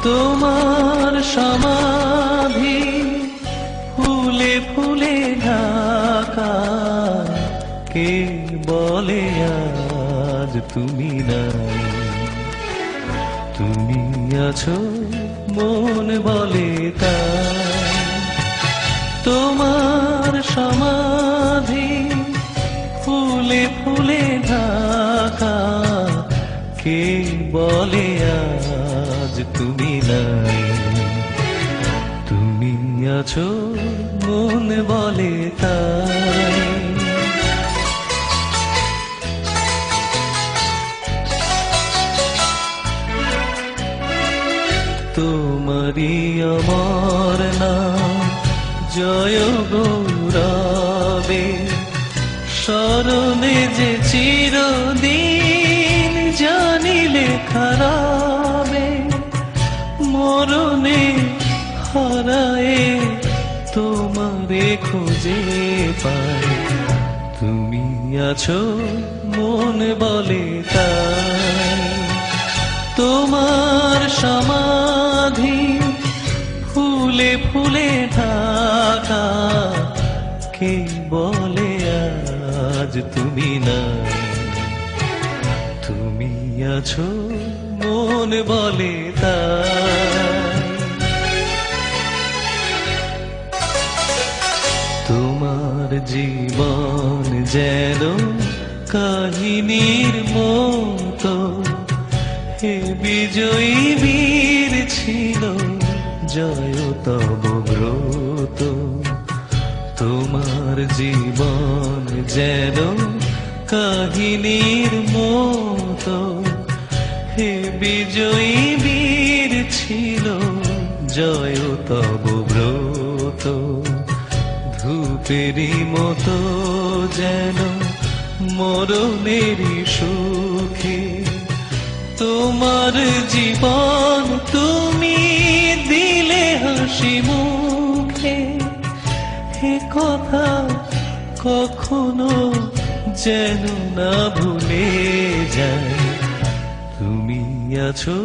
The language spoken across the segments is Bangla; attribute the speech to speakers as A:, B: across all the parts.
A: তোমার সমাধি ফুলে ফুলে ঢাকা, কে বলে আজ তুমি নাই? তুমি আছো মন বলে তাই। তোমার সমাধি ফুলে ফুলে ঢাকা, কে বলে আজ তুমি নাই? তুমি আছো মন বলে তাই। তোমারি আমার নাম জয় গৌরবে, স্মরণে যে চিরদিন জানিলে খারাবে। মরণে হারায়ে তোমারে খুঁজে পাই, তুমি আছো মন বলে তাই। তোমার সমাধি ফুলে ফুলে ঢাকা, কে বলে আজ তুমি নাই? তুমি আছো মন বলে তাই। তোমার জীবন যেন কাহিনীর মতো, হে বিজয়ী বীর ছিল জয় তব ব্রত। তোমার জীবন যেন কাহিনীর মতো, হে বিজয়ী বীর ছিল জয় তব ব্রত। ধূপেরই মতো যেন মরণেরই সুখে, তোমার জীবন তুমি দিলে হাসি মুখে। হে কথা কখনো যেন না ভুলে যায়, তুমি আছো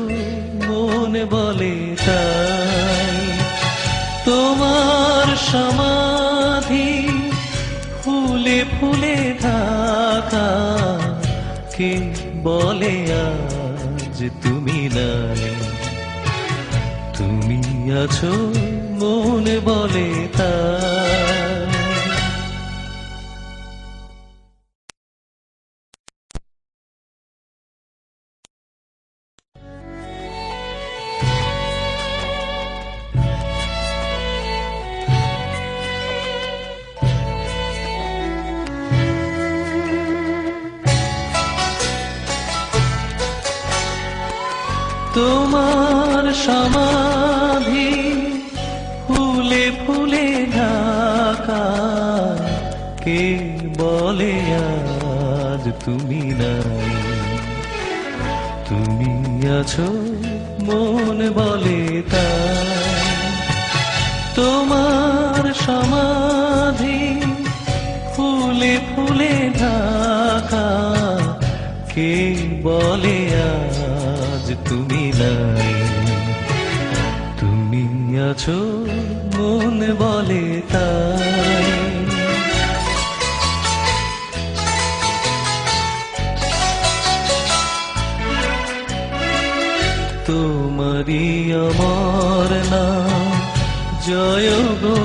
A: মন বলে তাই। তোমার সমাধি ফুলে ফুলে ঢাকা, কে বলে আজ তুমি নাই? তুমি আছো মন বলে তাই। তোমার সমাধি ফুলে ফুলে ঢাকা, কে বলে আজ তুমি নাই? তুমি আছো মন বলে তাই। তোমার সমাধি ফুলে ফুলে ঢাকা, কে বলে আজ তুমি নাই? তুমি আছো মন বলে তাই। তোমারি আমার নাম জয় গো